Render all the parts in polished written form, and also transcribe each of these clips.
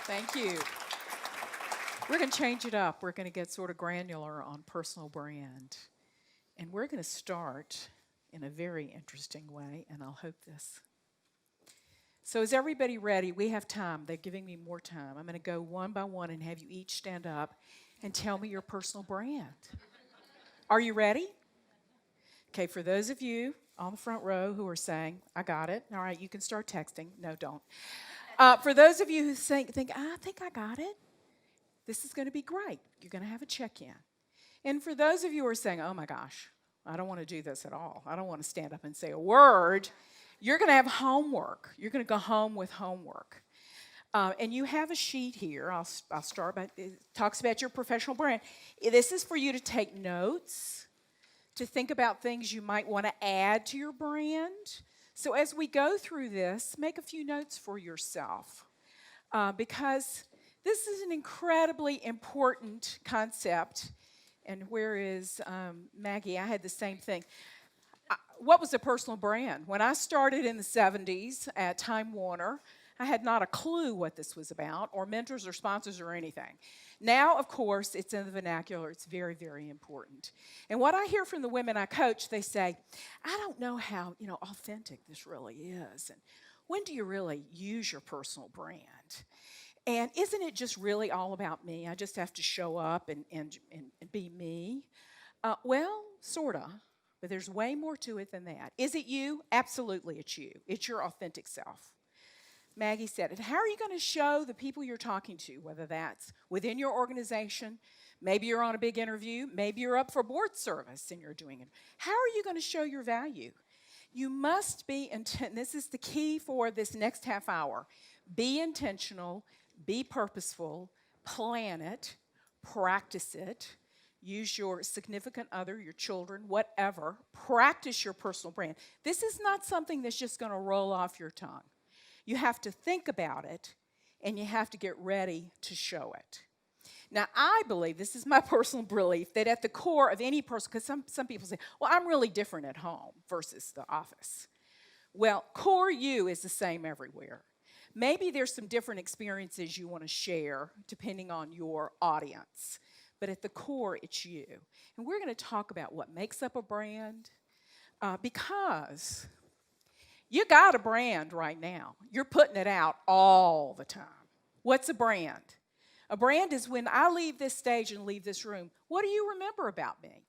Thank you. We're going to change it up. We're going to get sort of granular on personal brand. And we're going to start in a very interesting way, and I'll hope this. So, is everybody ready? We have time. They're giving me more time. I'm going to go one by one and have you each stand up and tell me your personal brand. Are you ready? Okay, for those of you on the front row who are saying, I got it. All right, you can start texting. No, don't. For those of you who think, I think I got it, this is going to be great. You're going to have a check in. And for those of you who are saying, oh my gosh, I don't want to do this at all, I don't want to stand up and say a word, you're going to have homework. You're going to go home with homework. And you have a sheet here. I'll start by it talks about your professional brand. This is for you to take notes, to think about things you might want to add to your brand. So as we go through this, make a few notes for yourself because this is an incredibly important concept. And where is Maggie? I had the same thing. What was a personal brand? When I started in the 70s at Time Warner, I had not a clue what this was about, or mentors or sponsors or anything. Now, of course, it's in the vernacular. It's very, very important. And what I hear from the women I coach, they say, I don't know how, authentic this really is. And when do you really use your personal brand? And isn't it just really all about me? I just have to show up and be me. Well, sort of, but there's way more to it than that. Is it you? Absolutely, it's you. It's your authentic self. Maggie said it. How are you going to show the people you're talking to, whether that's within your organization, maybe you're on a big interview, maybe you're up for board service and you're doing it. How are you going to show your value? You must be intent. This is the key for this next half hour. Be intentional, be purposeful, plan it, practice it. Use your significant other, your children, whatever. Practice your personal brand. This is not something that's just going to roll off your tongue. You have to think about it, and you have to get ready to show it. Now, I believe, this is my personal belief, that at the core of any person, because some people say, well, I'm really different at home versus the office. Well, core you is the same everywhere. Maybe there's some different experiences you want to share depending on your audience. But at the core, it's you. And we're going to talk about what makes up a brand because you got a brand right now. You're putting it out all the time. What's a brand? A brand is when I leave this stage and leave this room, what do you remember about me?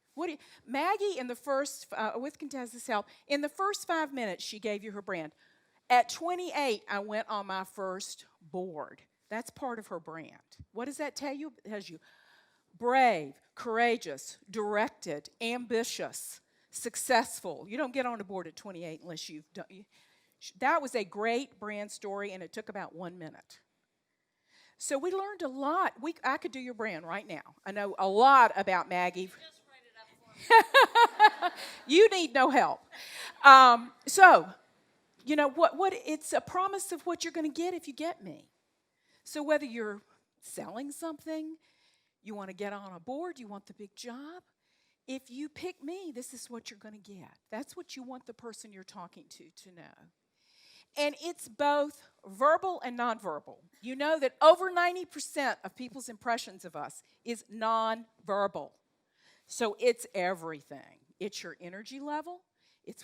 Maggie, in the first, with Contessa's help, in the first 5 minutes, she gave you her brand. At 28, I went on my first board. That's part of her brand. What does that tell you? It tells you brave, courageous, directed, ambitious, successful. You don't get on a board at 28 unless you've done. That was a great brand story, and it took about 1 minute. So we learned a lot. I could do your brand right now. I know a lot about Maggie. Just write it up for me. You need no help. So, what? It's a promise of what you're going to get if you get me. So whether you're selling something, you want to get on a board, you want the big job, if you pick me, this is what you're going to get. That's what you want the person you're talking to know. And it's both verbal and nonverbal. You know that over 90% of people's impressions of us is nonverbal. So it's everything. It's your energy level, it's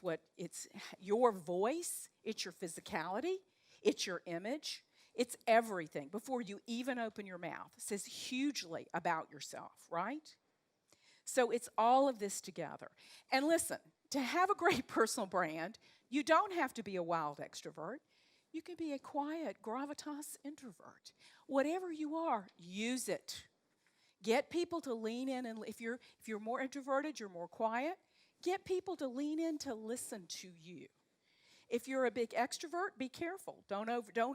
your voice, it's your physicality, it's your image, it's everything before you even open your mouth. It says hugely about yourself, right? So it's all of this together. And listen, to have a great personal brand, you don't have to be a wild extrovert. You can be a quiet, gravitas introvert. Whatever you are, use it. Get people to lean in, and if you're more introverted, you're more quiet, get people to lean in to listen to you. If you're a big extrovert, be careful. Don't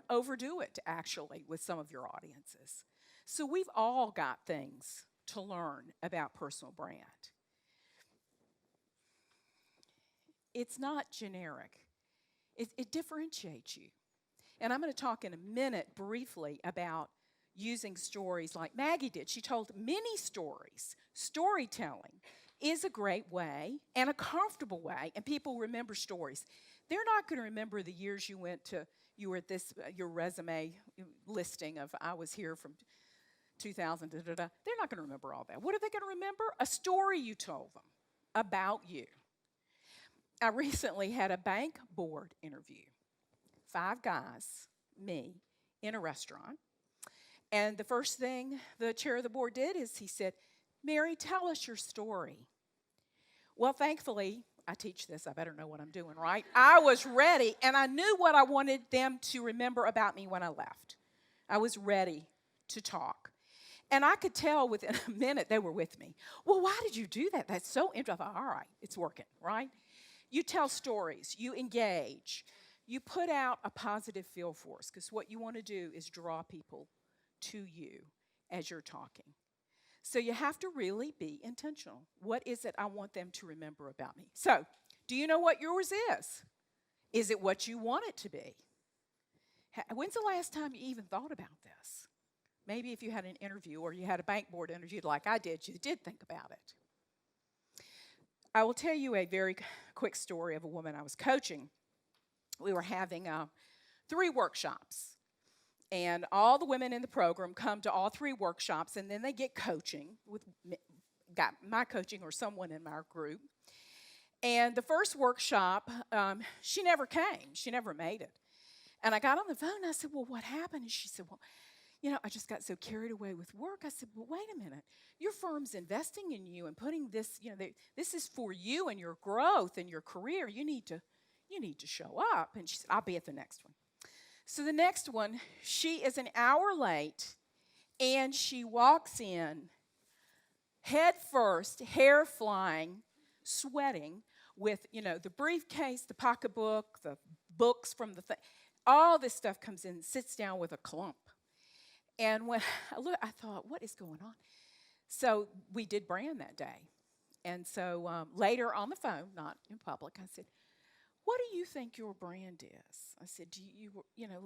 overdo it, actually, with some of your audiences. So we've all got things to learn about personal brand. It's not generic. It differentiates you. And I'm going to talk in a minute briefly about using stories like Maggie did. She told many stories. Storytelling is a great way and a comfortable way, and people remember stories. They're not going to remember the years you went to you were at this, your resume listing of I was here from 2000, da, da, da. They're not going to remember all that. What are they going to remember? A story you told them about you. I recently had a bank board interview. 5 guys, me, in a restaurant. And the first thing the chair of the board did is he said, Mary, tell us your story. Well, thankfully, I teach this. I better know what I'm doing, right? I was ready, and I knew what I wanted them to remember about me when I left. I was ready to talk. And I could tell within a minute they were with me. Well, why did you do that? That's so interesting. I thought, all right, it's working, right? You tell stories. You engage. You put out a positive feel force, because what you want to do is draw people to you as you're talking. So you have to really be intentional. What is it I want them to remember about me? So, do you know what yours is? Is it what you want it to be? When's the last time you even thought about this? Maybe if you had an interview or you had a bank board interview like I did, you did think about it. I will tell you a very quick story of a woman I was coaching. We were having 3 workshops. And all the women in the program come to all 3 workshops, and then they get coaching got my coaching or someone in our group. And the first workshop, she never came. She never made it. And I got on the phone, and I said, well, what happened? And she said, well, I just got so carried away with work. I said, well, wait a minute. Your firm's investing in you and putting this, this is for you and your growth and your career. You need to show up. And she said, I'll be at the next one. So the next one, she is an hour late, and she walks in head first, hair flying, sweating, with, the briefcase, the pocketbook, the books from the thing. All this stuff comes in, sits down with a clump. And when I looked, I thought, what is going on? So we did brand that day. And so later on the phone, not in public, I said, what do you think your brand is? I said,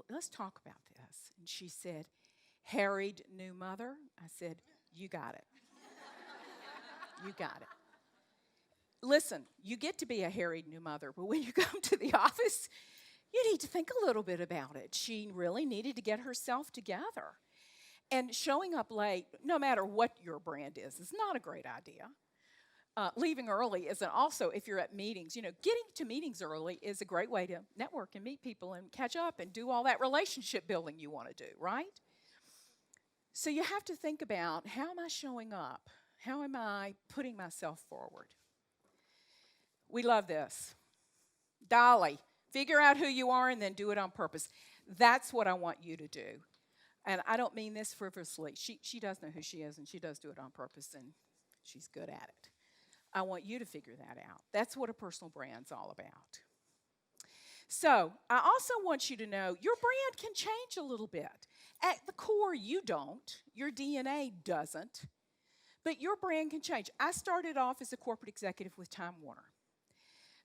let's talk about this. And she said, harried new mother. I said, you got it. You got it. Listen, you get to be a harried new mother, but when you come to the office, you need to think a little bit about it. She really needed to get herself together. And showing up late, no matter what your brand is not a great idea. Leaving early isn't also, if you're at meetings, getting to meetings early is a great way to network and meet people and catch up and do all that relationship building you want to do, right? So you have to think about, how am I showing up? How am I putting myself forward? We love this. Dolly, figure out who you are and then do it on purpose. That's what I want you to do. And I don't mean this frivolously. She does know who she is, and she does do it on purpose, and she's good at it. I want you to figure that out. That's what a personal brand's all about. So I also want you to know your brand can change a little bit. At the core, you don't. Your DNA doesn't. But your brand can change. I started off as a corporate executive with Time Warner.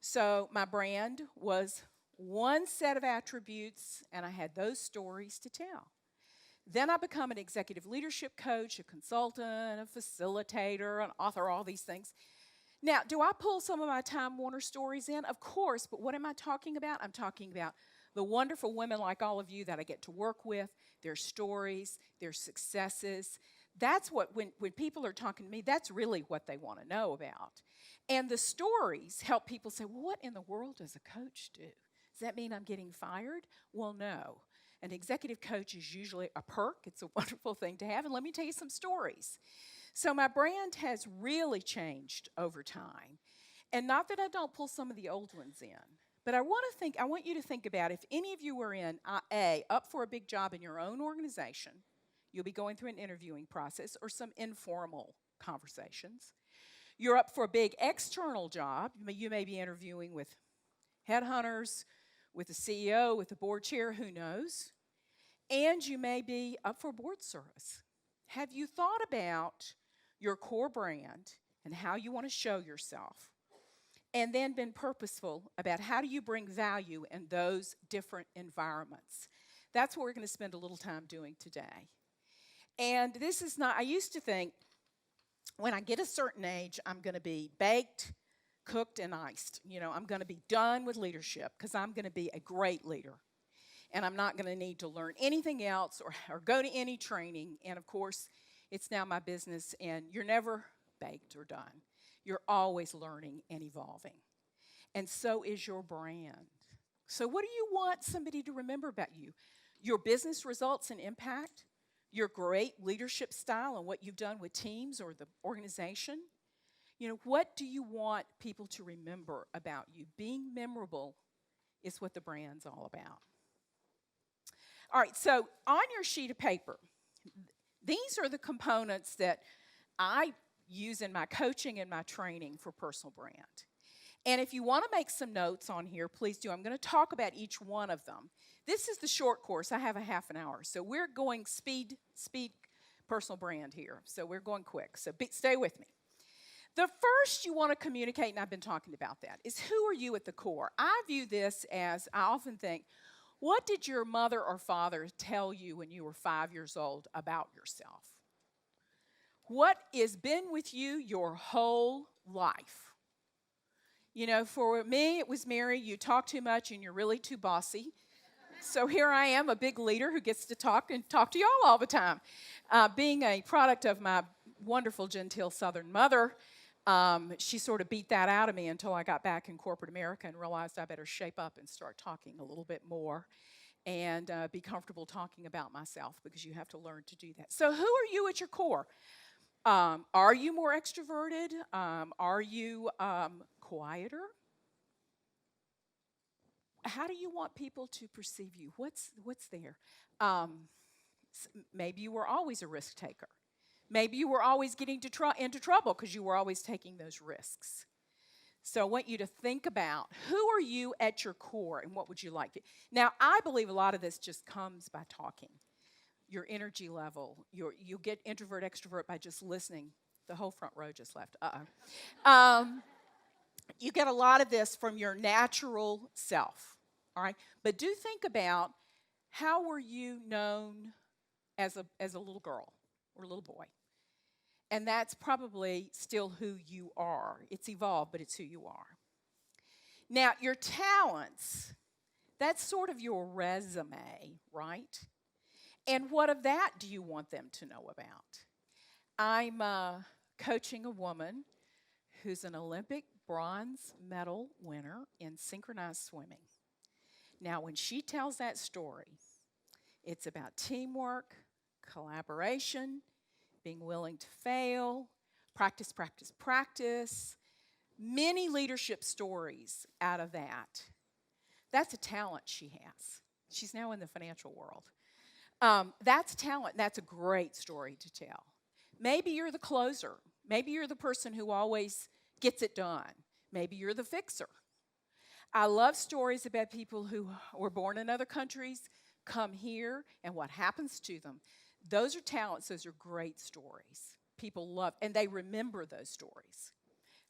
So my brand was one set of attributes, and I had those stories to tell. Then I become an executive leadership coach, a consultant, a facilitator, an author, all these things. Now, do I pull some of my Time Warner stories in? Of course, but what am I talking about? I'm talking about the wonderful women like all of you that I get to work with, their stories, their successes. That's what, when people are talking to me, that's really what they want to know about. And the stories help people say, well, what in the world does a coach do? Does that mean I'm getting fired? Well, no. An executive coach is usually a perk. It's a wonderful thing to have. And let me tell you some stories. So my brand has really changed over time. And not that I don't pull some of the old ones in, but I want you to think about, if any of you are up for a big job in your own organization, you'll be going through an interviewing process or some informal conversations. You're up for a big external job. You may be interviewing with headhunters, with the CEO, with the board chair, who knows? And you may be up for board service. Have you thought about your core brand and how you want to show yourself? And then been purposeful about how do you bring value in those different environments? That's what we're going to spend a little time doing today. And this is not, I used to think when I get a certain age, I'm going to be baked, cooked, and iced. I'm going to be done with leadership because I'm going to be a great leader. and I'm not going to need to learn anything else or go to any training. And of course, it's now my business, and you're never baked or done. You're always learning and evolving. And so is your brand. So, what do you want somebody to remember about you? Your business results and impact, your great leadership style and what you've done with teams or the organization. You know, what do you want people to remember about you? Being memorable is what the brand's all about. All right, so on your sheet of paper, these are the components that I use in my coaching and my training for personal brand. And if you want to make some notes on here, please do. I'm going to talk about each one of them. This is the short course. I have a half an hour. So we're going speed personal brand here. So we're going quick. So stay with me. The first you want to communicate, and I've been talking about that, is who are you at the core? I view this as, I often think, what did your mother or father tell you when you were 5 years old about yourself? What has been with you your whole life? You know, for me, it was Mary, you talk too much and you're really too bossy. So here I am, a big leader who gets to talk to y'all all the time. Being a product of my wonderful, genteel Southern mother, she sort of beat that out of me until I got back in corporate America and realized I better shape up and start talking a little bit more and be comfortable talking about myself, because you have to learn to do that. So who are you at your core? Are you more extroverted? Are you quieter? How do you want people to perceive you? What's there? Maybe you were always a risk taker. Maybe you were always getting into trouble because you were always taking those risks. So I want you to think about, who are you at your core and what would you like to? Now, I believe a lot of this just comes by talking. Your energy level, you get introvert, extrovert by just listening. The whole front row just left. You get a lot of this from your natural self, all right? But do think about, how were you known as a little girl or a little boy? And that's probably still who you are. It's evolved, but it's who you are. Now, your talents, that's sort of your resume, right? And what of that do you want them to know about? I'm coaching a woman who's an Olympic bronze medal winner in synchronized swimming. Now, when she tells that story, it's about teamwork, collaboration, being willing to fail, practice, practice, practice. Many leadership stories out of that. That's a talent she has. She's now in the financial world. That's talent. That's a great story to tell. Maybe you're the closer. Maybe you're the person who always gets it done. Maybe you're the fixer. I love stories about people who were born in other countries, come here, and what happens to them. Those are talents. Those are great stories. People love, and they remember those stories.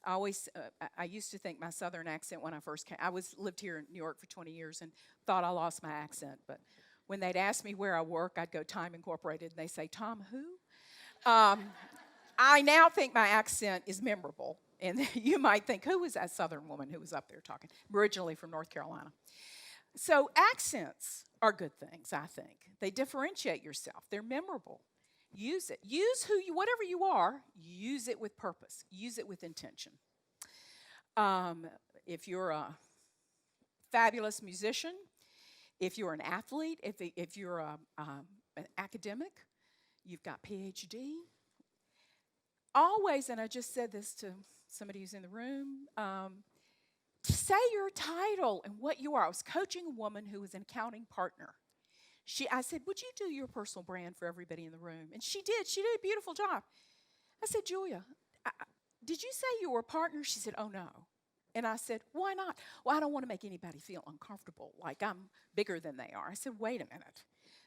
I used to think my Southern accent when I first came. Lived here in New York for 20 years and thought I lost my accent. But when they'd ask me where I work, I'd go Time Incorporated, and they say, Tom who? I now think my accent is memorable. And you might think, who was that Southern woman who was up there talking? I'm originally from North Carolina. So accents are good things, I think. They differentiate yourself. They're memorable. Use it. Use whatever you are, use it with purpose. Use it with intention. If you're a fabulous musician, if you're an athlete, if you're an academic, you've got PhD. Always, and I just said this to somebody who's in the room, say your title and what you are. I was coaching a woman who was an accounting partner. I said, would you do your personal brand for everybody in the room? And she did. She did a beautiful job. I said, Julia, did you say you were a partner? She said, oh, no. And I said, why not? Well, I don't want to make anybody feel uncomfortable, like I'm bigger than they are. I said, wait a minute.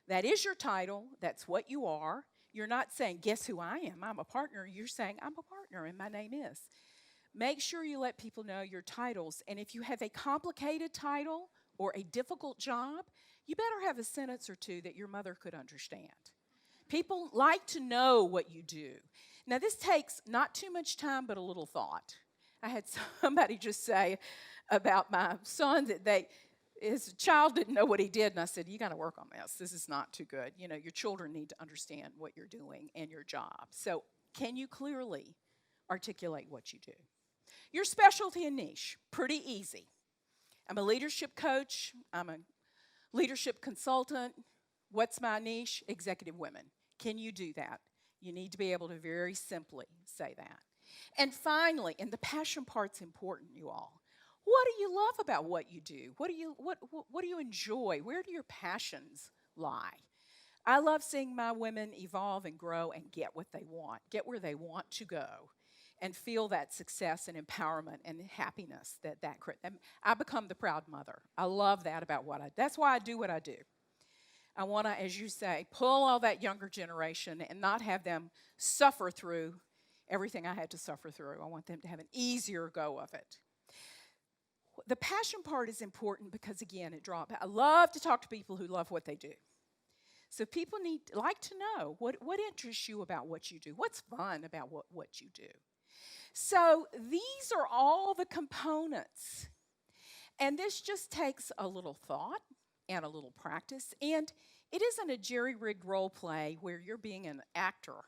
That is your title. That's what you are. You're not saying, guess who I am? I'm a partner. You're saying, I'm a partner, and my name is. Make sure you let people know your titles. And if you have a complicated title or a difficult job, you better have a sentence or two that your mother could understand. People like to know what you do. Now, this takes not too much time, but a little thought. I had somebody just say about my son that his child didn't know what he did, and I said, you got to work on this. This is not too good. You know, your children need to understand what you're doing and your job. So can you clearly articulate what you do? Your specialty and niche, pretty easy. I'm a leadership coach. I'm a leadership consultant. What's my niche? Executive women. Can you do that? You need to be able to very simply say that. And finally, and the passion part's important, you all. What do you love about what you do? What do you enjoy? Where do your passions lie? I love seeing my women evolve and grow and get what they want, get where they want to go, and feel that success and empowerment and happiness that creates. I become the proud mother. I love that about what I do. That's why I do what I do. I want to, as you say, pull all that younger generation and not have them suffer through everything I had to suffer through. I want them to have an easier go of it. The passion part is important because, again, I love to talk to people who love what they do. So people like to know what interests you about what you do. What's fun about what you do? So these are all the components. And this just takes a little thought and a little practice. And it isn't a jerry-rigged role play where you're being an actor.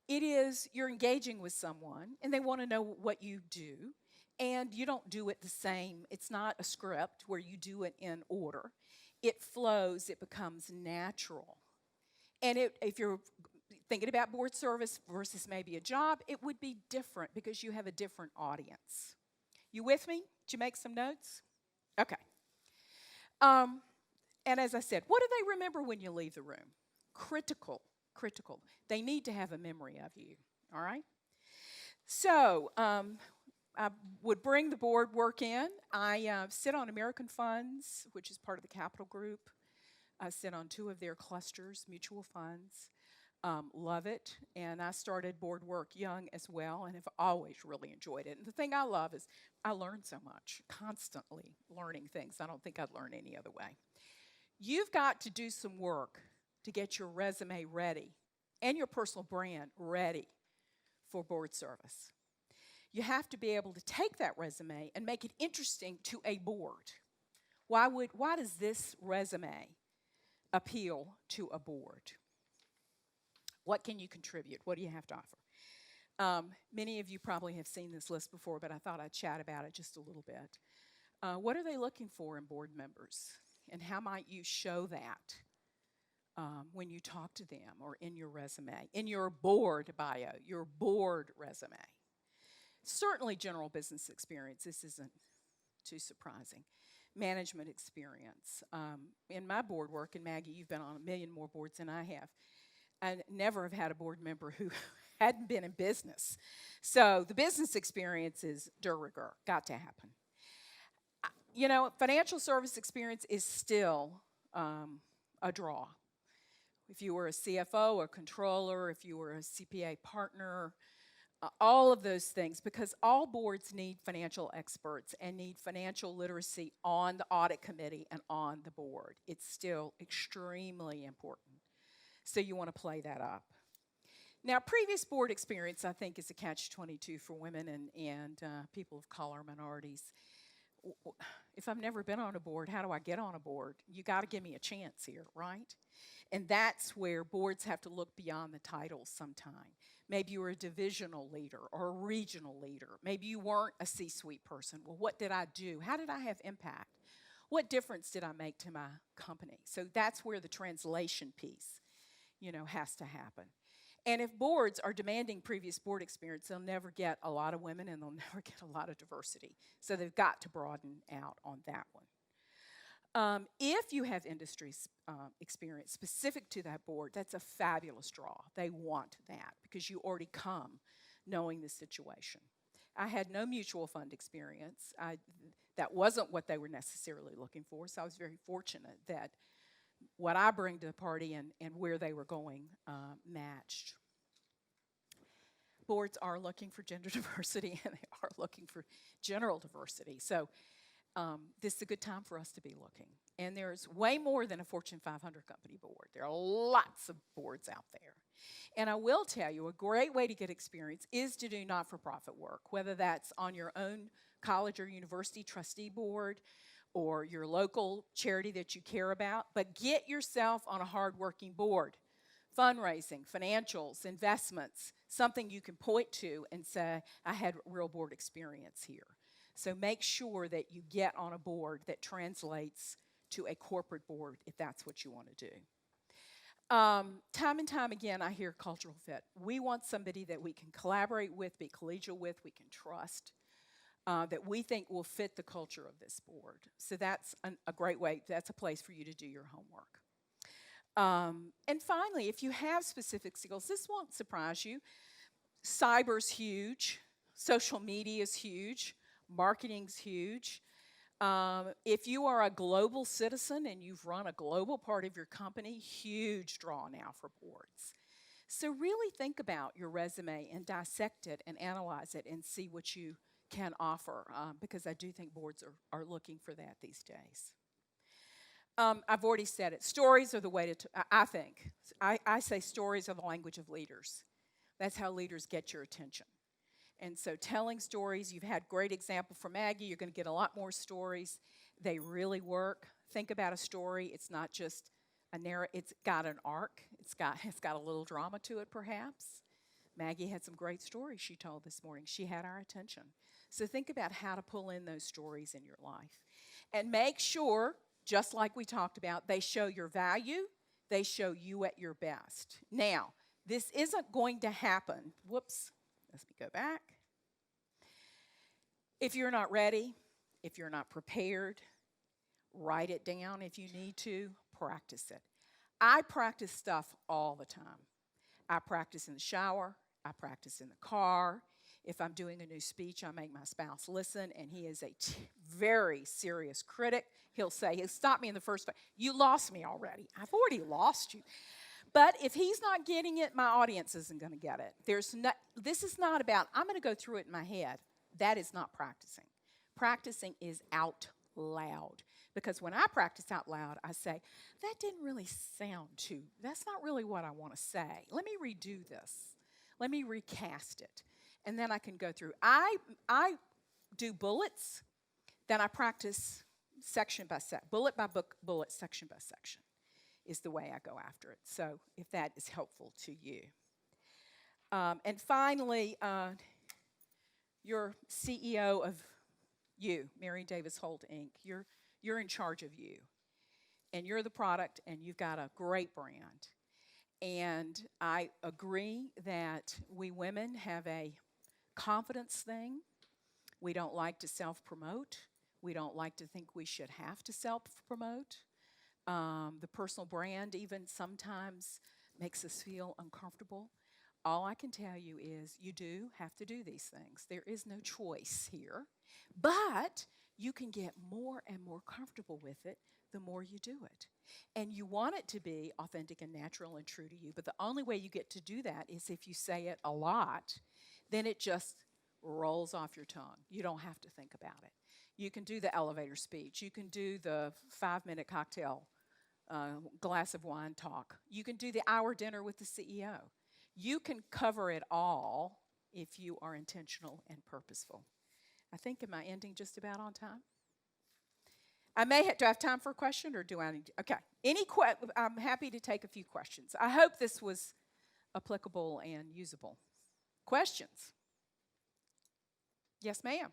It is you're engaging with someone, and they want to know what you do. And you don't do it the same. It's not a script where you do it in order. It flows. It becomes natural. And if you're thinking about board service versus maybe a job, it would be different because you have a different audience. You with me? Did you make some notes? Okay. And as I said, what do they remember when you leave the room? Critical. They need to have a memory of you, all right? So I would bring the board work in. I sit on American Funds, which is part of the Capital Group. I sit on 2 of their clusters, mutual funds. Love it. And I started board work young as well and have always really enjoyed it. And the thing I love is I learn so much, constantly learning things. I don't think I'd learn any other way. You've got to do some work to get your resume ready and your personal brand ready for board service. You have to be able to take that resume and make it interesting to a board. Why does this resume appeal to a board? What can you contribute? What do you have to offer? Many of you probably have seen this list before, but I thought I'd chat about it just a little bit. What are they looking for in board members? And how might you show that when you talk to them or in your resume, in your board bio, your board resume? Certainly general business experience. This isn't too surprising. Management experience. In my board work, and Maggie, you've been on a million more boards than I have, I never have had a board member who hadn't been in business. So the business experience is de rigueur, got to happen. You know, financial service experience is still a draw. If you were a CFO, a controller, if you were a CPA partner, all of those things, because all boards need financial experts and need financial literacy on the audit committee and on the board. It's still extremely important. So you want to play that up. Now, previous board experience, I think, is a catch-22 for women and people of color, minorities. If I've never been on a board, how do I get on a board? You got to give me a chance here, right? And that's where boards have to look beyond the titles sometime. Maybe you were a divisional leader or a regional leader. Maybe you weren't a C-suite person. Well, what did I do? How did I have impact? What difference did I make to my company? So that's where the translation piece, has to happen. And if boards are demanding previous board experience, they'll never get a lot of women and they'll never get a lot of diversity. So they've got to broaden out on that one. If you have industry experience specific to that board, that's a fabulous draw. They want that because you already come knowing the situation. I had no mutual fund experience. That wasn't what they were necessarily looking for, so I was very fortunate that what I bring to the party and where they were going matched. Boards are looking for gender diversity and they are looking for general diversity. So this is a good time for us to be looking. And there's way more than a Fortune 500 company board. There are lots of boards out there. And I will tell you, a great way to get experience is to do not-for-profit work, whether that's on your own college or university trustee board, or your local charity that you care about, but get yourself on a hardworking board. Fundraising, financials, investments, something you can point to and say, I had real board experience here. So make sure that you get on a board that translates to a corporate board if that's what you want to do. Time and time again, I hear cultural fit. We want somebody that we can collaborate with, be collegial with, we can trust, that we think will fit the culture of this board. So that's a great way, that's a place for you to do your homework. And finally, if you have specific skills, this won't surprise you. Cyber's huge, social media is huge, marketing's huge. If you are a global citizen and you've run a global part of your company, huge draw now for boards. So really think about your resume and dissect it and analyze it and see what you can offer, because I do think boards are looking for that these days. I've already said it. Stories are the way to, I think. I say stories are the language of leaders. That's how leaders get your attention. And so telling stories, you've had great example from Maggie, you're going to get a lot more stories. They really work. Think about a story. It's not just a narrative, it's got an arc. It's got a little drama to it, perhaps. Maggie had some great stories she told this morning. She had our attention. So think about how to pull in those stories in your life. And make sure, just like we talked about, they show your value, they show you at your best. Now, this isn't going to happen. Whoops. Let me go back. If you're not ready, if you're not prepared, write it down if you need to, practice it. I practice stuff all the time. I practice in the shower, I practice in the car. If I'm doing a new speech, I make my spouse listen, and he is a very serious critic. He'll stop me in the first place. You lost me already. I've already lost you. But if he's not getting it, my audience isn't going to get it. This is not about, I'm going to go through it in my head. That is not practicing. Practicing is out loud. Because when I practice out loud, I say, that didn't really sound that's not really what I want to say. Let me redo this. Let me recast it. And then I can go through. I do bullets, then I practice section by section, bullet by bullet, section by section is the way I go after it. So if that is helpful to you. And finally, your CEO of you, Mary Davis Holt, Inc., you're in charge of you. And you're the product, and you've got a great brand. And I agree that we women have a confidence thing. We don't like to self-promote. We don't like to think we should have to self-promote. The personal brand even sometimes makes us feel uncomfortable. All I can tell you is you do have to do these things. There is no choice here. But you can get more and more comfortable with it the more you do it. And you want it to be authentic and natural and true to you. But the only way you get to do that is if you say it a lot, then it just rolls off your tongue. You don't have to think about it. You can do the elevator speech. You can do the 5-minute cocktail glass of wine talk. You can do the hour dinner with the CEO. You can cover it all if you are intentional and purposeful. I think, am I ending just about on time? Do I have time for a question, or do I need to? Okay. I'm happy to take a few questions. I hope this was applicable and usable. Questions? Yes, ma'am.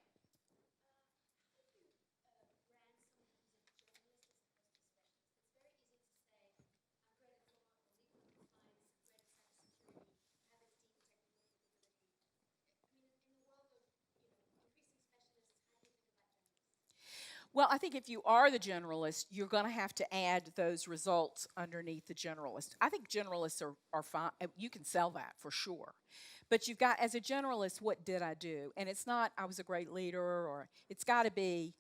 Well, I think if you are the generalist, you're going to have to add those results underneath the generalist. I think generalists are fine. You can sell that for sure. But you've got, as a generalist, what did I do? And it's not, I was a great leader, or it's got to be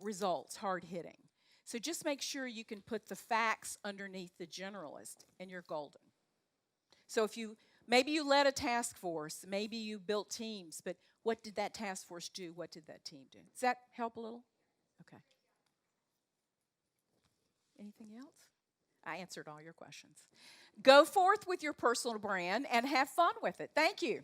results, hard hitting. So just make sure you can put the facts underneath the generalist, and you're golden. So maybe you led a task force, maybe you built teams, but what did that task force do? What did that team do? Does that help a little? Okay. Anything else? I answered all your questions. Go forth with your personal brand and have fun with it. Thank you.